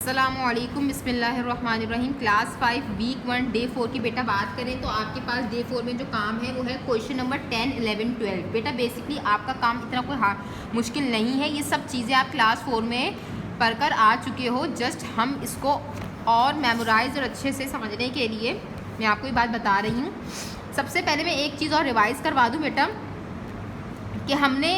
अस्सलामुअलैकुम बिस्मिल्लाहिर्रहमानिर्रहीम। Class 5 week 1 day 4 की बेटा बात करें तो आपके पास डे 4 में जो काम है वो है क्वेश्चन नंबर 10, 11, 12। बेटा बेसिकली आपका काम इतना कोई मुश्किल नहीं है, ये सब चीज़ें आप क्लास 4 में पढ़कर आ चुके हो। जस्ट हम इसको और मेमोराइज और अच्छे से समझने के लिए मैं आपको ये बात बता रही हूँ। सबसे पहले मैं एक चीज़ और रिवाइज़ करवा दूँ बेटा कि हमने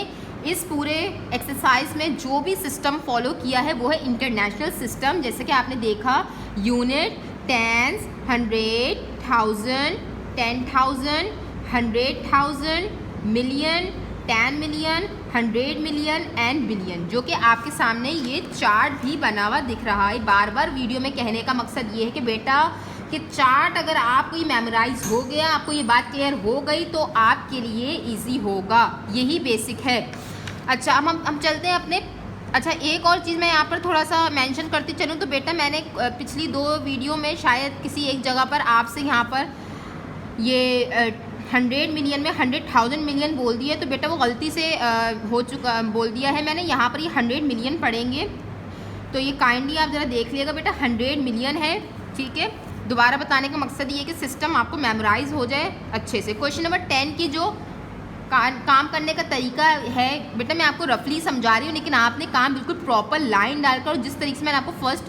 इस पूरे एक्सरसाइज में जो भी सिस्टम फॉलो किया है वो है इंटरनेशनल सिस्टम। जैसे कि आपने देखा unit, tens, 100, 1000, 10,000, 100,000, million, 10 million, 100 million and billion, जो कि आपके सामने ये चार्ट भी बना हुआ दिख रहा है। बार बार वीडियो में कहने का मकसद ये है कि बेटा कि चार्ट अगर आपको ये मेमोराइज हो गया, आपको ये बात क्लियर हो गई तो आपके लिए इजी होगा, यही बेसिक है। अच्छा, अब हम चलते हैं अपने। अच्छा, एक और चीज़ मैं यहाँ पर थोड़ा सा मेंशन करती चलूँ तो बेटा मैंने पिछली 2 वीडियो में शायद किसी एक जगह पर आपसे यहाँ पर ये 100 मिलियन में 100,000 मिलियन बोल दिया, तो बेटा वो गलती से बोल दिया है मैंने। यहाँ पर ये 100 मिलियन पढ़ेंगे, तो ये काइंडली आप ज़रा देख लिएगा बेटा, 100 मिलियन है, ठीक है। दोबारा बताने का मकसद ये है कि सिस्टम आपको मेमोराइज हो जाए अच्छे से। क्वेश्चन नंबर 10 की जो काम करने का तरीका है बेटा, मैं आपको रफली समझा रही हूँ, लेकिन आपने काम बिल्कुल प्रॉपर लाइन डालकर, जिस तरीके से मैंने आपको फर्स्ट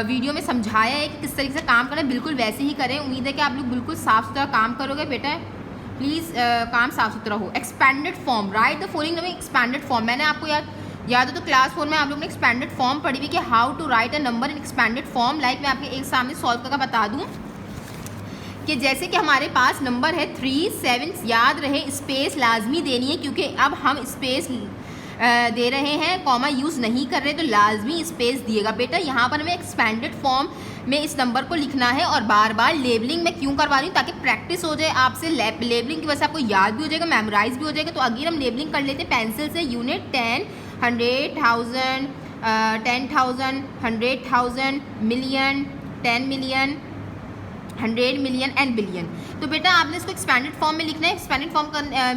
वीडियो में समझाया है कि किस तरीके से काम करना है, बिल्कुल वैसे ही करें। उम्मीद है कि आप लोग बिल्कुल साफ़ सुथरा काम करोगे बेटा। प्लीज़ काम साफ़ सुथरा हो। Expanded form, right the following number expanded form. मैंने आपको याद हो तो क्लास 4 में आप लोग ने एक्सपैंडेड फॉर्म पढ़ी हुई कि how to write a number in expanded form. Like मैं आपके एक सामने सॉल्व करके बता दूँ कि जैसे कि हमारे पास नंबर है 3, 7, याद रहे स्पेस लाजमी देनी है, क्योंकि अब हम स्पेस दे रहे हैं, कॉमा यूज़ नहीं कर रहे, तो लाजमी स्पेस दिएगा बेटा। यहाँ पर हमें एक्सपैंडेड फॉर्म में इस नंबर को लिखना है और बार बार लेबलिंग मैं क्यों करवा रही हूँ, ताकि प्रैक्टिस हो जाए आपसे। लेबलिंग की वजह से आपको याद भी हो जाएगा, मेमोराइज भी हो जाएगा। तो अगेन हम लेबलिंग कर लेते हैं पेंसिल से। Unit 10, 100,000, 10,000, 100,000, million, 10 million, 100 million and billion. तो बेटा आपने इसको एक्सपैंडेड फॉर्म में लिखना है। एक्सपैंडेड फॉर्म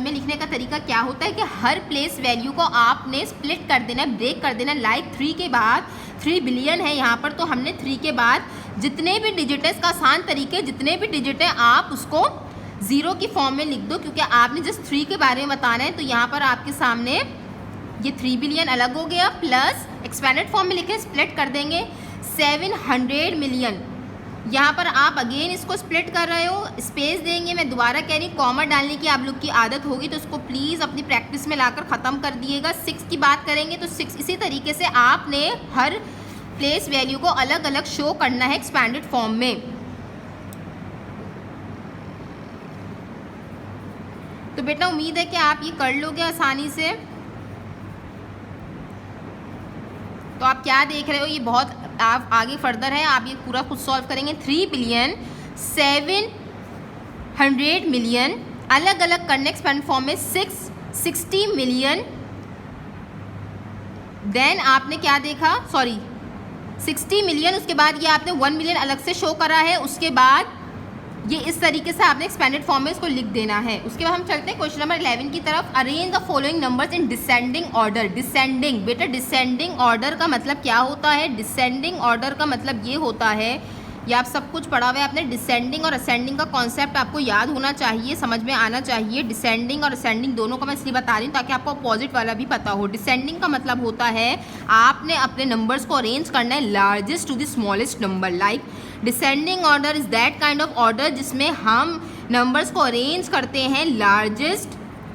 में लिखने का तरीका क्या होता है कि हर प्लेस वैल्यू को आपने स्प्लिट कर देना है, ब्रेक कर देना है। लाइक 3 के बाद 3 बिलियन है यहाँ पर, तो हमने 3 के बाद जितने भी डिजिट है, इसका आसान तरीके, जितने भी डिजिट है आप उसको 0 की फॉर्म में लिख दो, क्योंकि आपने जस्ट 3 के बारे में बताना है। तो यहाँ पर आपके सामने ये 3 बिलियन अलग हो गया, प्लस एक्सपैंडेड फॉर्म में लिखे स्प्लिट कर देंगे 700 मिलियन। यहाँ पर आप अगेन इसको स्प्लिट कर रहे हो, स्पेस देंगे। मैं दोबारा कह रही हूँ, कॉमा डालने की आप लोग की आदत होगी, तो उसको प्लीज़ अपनी प्रैक्टिस में लाकर ख़त्म कर दिएगा। 6 की बात करेंगे तो 6, इसी तरीके से आपने हर प्लेस वैल्यू को अलग अलग शो करना है एक्सपैंडेड फॉर्म में। तो बेटा उम्मीद है कि आप ये कर लोगे आसानी से। तो आप क्या देख रहे हो, ये बहुत आप आगे फर्दर है, आप ये पूरा खुद सॉल्व करेंगे। 3 बिलियन 700 मिलियन अलग अलग करने एक्सपैंड फॉर्म में 60 मिलियन। देन आपने क्या देखा, 60 मिलियन, उसके बाद ये आपने 1 मिलियन अलग से शो करा है। उसके बाद ये इस तरीके से आपने एक्सपेंडेड फॉर्म में इसको लिख देना है। उसके बाद हम चलते हैं क्वेश्चन नंबर 11 की तरफ। Arrange the following numbers in descending order. Descending, बेटा डिसेंडिंग ऑर्डर का मतलब क्या होता है? डिसेंडिंग ऑर्डर का मतलब ये होता है, ये आप सब कुछ पढ़ा हुआ है आपने। डिसेंडिंग और असेंडिंग का कॉन्सेप्ट आपको याद होना चाहिए, समझ में आना चाहिए। डिसेंडिंग और असेंडिंग दोनों का मैं इसलिए बता रही हूँ ताकि आपको अपोजिट वाला भी पता हो। डिसेंडिंग का मतलब होता है आपने अपने नंबर्स को अरेंज करना है largest to the smallest number. Like descending order is that kind of order जिसमें हम नंबर्स को अरेंज करते हैं largest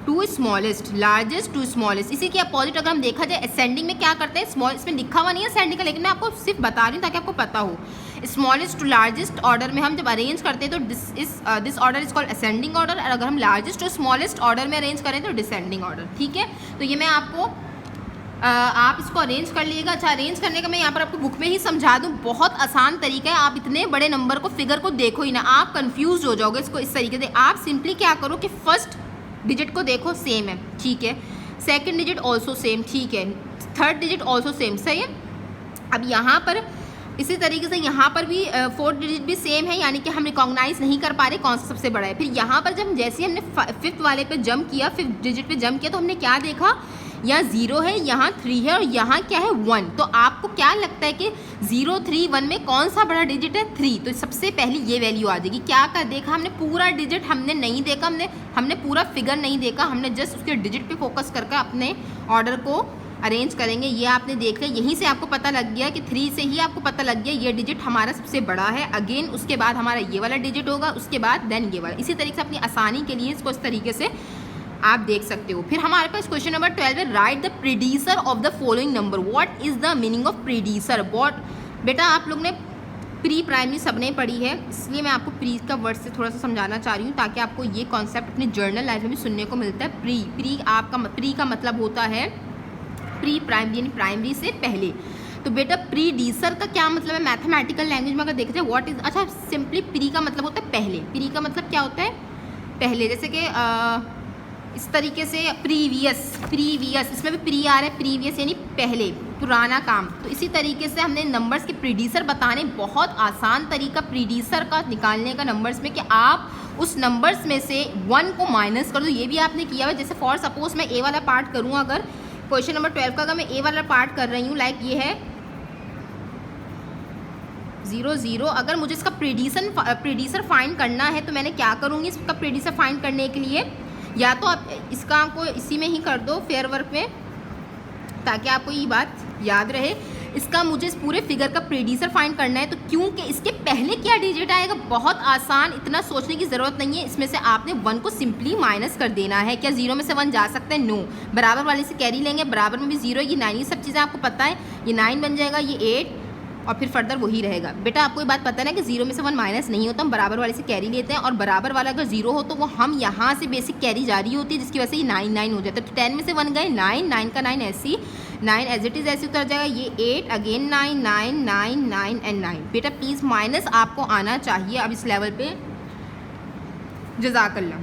to smallest, largest to smallest. इसी के अपोजिट अगर हम देखा जाए असेंडिंग में क्या करते हैं, स्मॉल, इसमें लिखा हुआ नहीं है असेंडिंग का, लेकिन मैं आपको सिर्फ बता रही हूँ ताकि आपको पता हो। स्मॉलेस्ट टू लार्जेस्ट ऑर्डर में हम जब अरेंज करते हैं तो this order is called ascending order, और अगर हम लार्जेस्ट टू स्मॉलेस्ट ऑर्डर में अरेंज करें तो डिसेंडिंग ऑर्डर, ठीक है। तो ये मैं आपको आप इसको अरेंज कर लीजिएगा। अच्छा, अरेंज करने का मैं यहाँ पर आपको बुक में ही समझा दूँ, बहुत आसान तरीका है। आप इतने बड़े नंबर को, फिगर को देखो ही ना, आप कंफ्यूज हो जाओगे इसको इस तरीके से। आप सिंपली क्या करो कि फर्स्ट डिजिट को देखो, सेम है, ठीक है। सेकंड डिजिट ऑल्सो सेम, ठीक है। थर्ड डिजिट ऑल्सो सेम, सही है। अब यहाँ पर इसी तरीके से यहाँ पर भी फोर्थ डिजिट भी सेम है, यानी कि हम रिकॉग्नाइज नहीं कर पा रहे कौन सा सबसे बड़ा है। फिर यहाँ पर जब जैसे हमने 5th वाले पे जंप किया, 5th डिजिट पे जंप किया, तो हमने क्या देखा, यहाँ 0 है, यहाँ 3 है और यहाँ क्या है 1। तो आपको क्या लगता है कि 0, 3, 1 में कौन सा बड़ा डिजिट है? 3। तो सबसे पहले ये वैल्यू आ जाएगी। क्या कर देखा हमने? पूरा डिजिट हमने नहीं देखा, हमने पूरा फिगर नहीं देखा, हमने जस्ट उसके डिजिट पे फोकस करके अपने ऑर्डर को अरेंज करेंगे। ये आपने देख लिया, यहीं से आपको पता लग गया कि 3 से ही आपको पता लग गया ये डिजिट हमारा सबसे बड़ा है। अगेन उसके बाद हमारा ये वाला डिजिट होगा, उसके बाद देन ये वाला। इसी तरीके से अपनी आसानी के लिए इसको इस तरीके से आप देख सकते हो। फिर हमारे पास क्वेश्चन नंबर 12 है, write the predecessor of the following number. What is the meaning of predecessor? बेटा आप लोग ने प्री प्राइमरी सबने पढ़ी है, इसलिए मैं आपको प्री का वर्ड से थोड़ा सा समझाना चाह रही हूँ ताकि आपको ये कॉन्सेप्ट अपनी जर्नल लाइफ में भी सुनने को मिलता है। प्री का मतलब होता है प्री प्राइमरी, यानी प्राइमरी से पहले। तो बेटा प्रीडिसर का क्या मतलब है? मैथमेटिकल लैंग्वेज में अगर देखते हैं व्हाट इज, अच्छा सिंपली प्री का मतलब होता है पहले। प्री का मतलब क्या होता है? पहले। जैसे कि इस तरीके से प्रीवियस, इसमें भी प्री आ रहा है, प्रीवियस यानी पहले, पुराना काम। तो इसी तरीके से हमने नंबर्स के प्रीडिसर बताने, बहुत आसान तरीका प्रीडिसर का निकालने का नंबर्स में कि आप उस नंबर्स में से 1 को माइनस कर दो। ये भी आपने किया हुआ। जैसे फॉर सपोज मैं ए वाला पार्ट करूँ, अगर क्वेश्चन नंबर 12 का अगर मैं ए वाला पार्ट कर रही हूँ, लाइक ये है 0, 0। अगर मुझे इसका प्रीडिसर फाइंड करना है तो मैंने क्या करूँगी? इसका प्रीडिसर फाइंड करने के लिए या तो आप इसका को इसी में ही कर दो फेयर वर्क में, ताकि आपको ये बात याद रहे। इसका मुझे इस पूरे फिगर का प्रीडिसर फाइंड करना है, तो क्योंकि इसके पहले क्या डिजिट आएगा? बहुत आसान, इतना सोचने की ज़रूरत नहीं है। इसमें से आपने 1 को सिंपली माइनस कर देना है। क्या 0 में से 1 जा सकता है? नो। बराबर वाले से कैरी लेंगे, बराबर में भी 0, ये 9, ये सब चीज़ें आपको पता है। ये 9 बन जाएगा, ये 8 और फिर फर्दर वही रहेगा। बेटा आपको ये बात पता है ना कि 0 में से 1 माइनस नहीं होता, हम बराबर वाले से कैरी लेते हैं, और बराबर वाला अगर 0 हो तो वो हम यहाँ से बेसिक कैरी जारी होती है, जिसकी वजह से ये 9, 9 हो जाता है। तो 10 में से 1 गए, 9, 9 का 9 ऐसी 9 एज इट इज़ ऐसे उतर जाएगा। ये 8 अगेन 9, 9, 9, 9 एंड 9। बेटा प्लीज़ माइनस आपको आना चाहिए अब इस लेवल पे। जज़ाकल्लाह।